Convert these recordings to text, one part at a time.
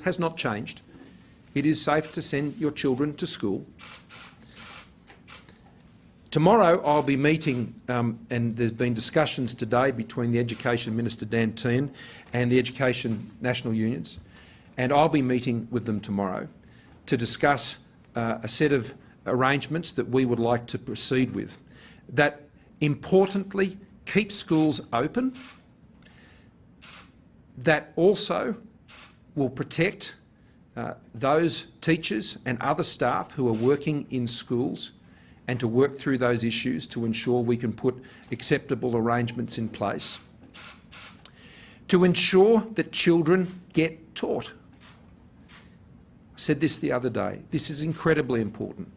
has not changed. It is safe to send your children to school. Tomorrow I'll be meeting, and there's been discussions today between the Education Minister Dan Tehan and the Education National Unions, and I'll be meeting with them tomorrow to discuss a set of arrangements that we would like to proceed with that importantly keep schools open, that also will protect those teachers and other staff who are working in schools, and to work through those issues to ensure we can put acceptable arrangements in place, to ensure that children get taught. I said this the other day. This is incredibly important.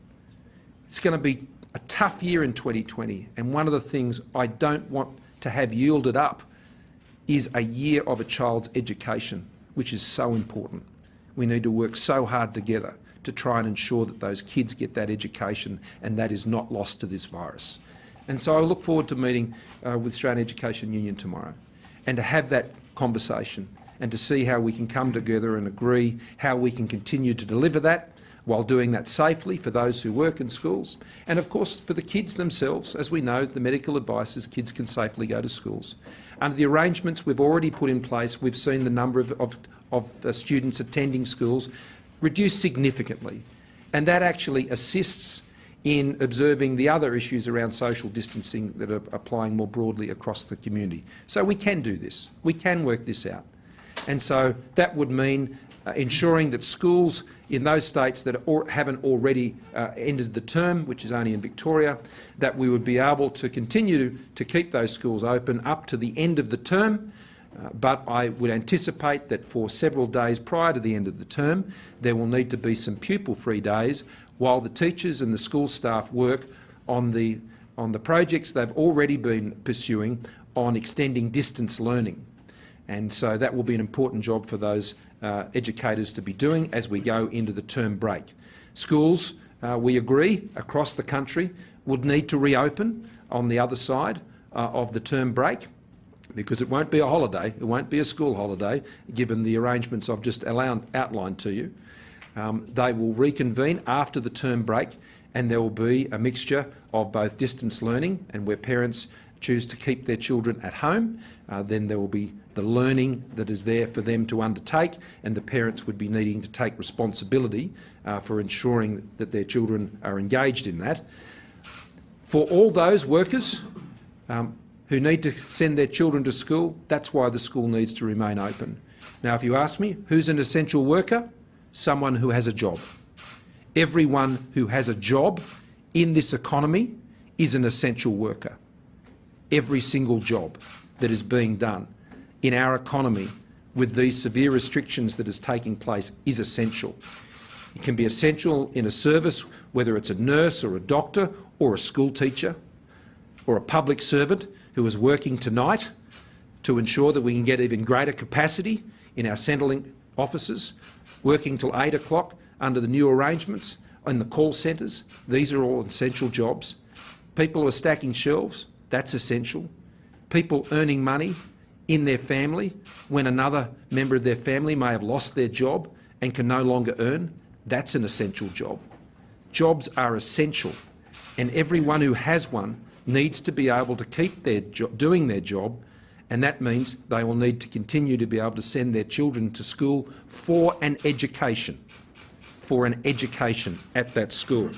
It's going to be a tough year in 2020, and one of the things I don't want to have yielded up is a year of a child's education, which is so important. We need to work so hard together to try and ensure that those kids get that education and that is not lost to this virus. And so I look forward to meeting with Australian Education Union tomorrow and to have that conversation and to see how we can come together and agree how we can continue to deliver that while doing that safely for those who work in schools, and of course for the kids themselves. As we know, the medical advice is kids can safely go to schools. Under the arrangements we've already put in place, we've seen the number of students attending schools reduce significantly, and that actually assists in observing the other issues around social distancing that are applying more broadly across the community. So we can do this. We can work this out. And so that would mean ensuring that schools in those states that haven't already ended the term, which is only in Victoria, that we would be able to continue to keep those schools open up to the end of the term. But I would anticipate that for several days prior to the end of the term, there will need to be some pupil-free days while the teachers and the school staff work on the projects they've already been pursuing on extending distance learning. And so that will be an important job for those educators to be doing as we go into the term break. Schools, we agree, across the country would need to reopen on the other side of the term break, because it won't be a holiday, it won't be a school holiday, given the arrangements I've just outlined to you. They will reconvene after the term break, and there will be a mixture of both distance learning and where parents choose to keep their children at home, then there will be the learning that is there for them to undertake, and the parents would be needing to take responsibility for ensuring that their children are engaged in that. For all those workers who need to send their children to school, that's why the school needs to remain open. Now, if you ask me, who's an essential worker? Someone who has a job. Everyone who has a job in this economy is an essential worker. Every single job that is being done in our economy with these severe restrictions that is taking place is essential. It can be essential in a service, whether it's a nurse or a doctor or a school teacher or a public servant who is working tonight to ensure that we can get even greater capacity in our Centrelink offices, working till 8 o'clock under the new arrangements in the call centres. These are all essential jobs. People who are stacking shelves, that's essential. People earning money in their family when another member of their family may have lost their job and can no longer earn, that's an essential job. Jobs are essential, and everyone who has one needs to be able to keep doing their job, and that means they will need to continue to be able to send their children to school for an education at that school.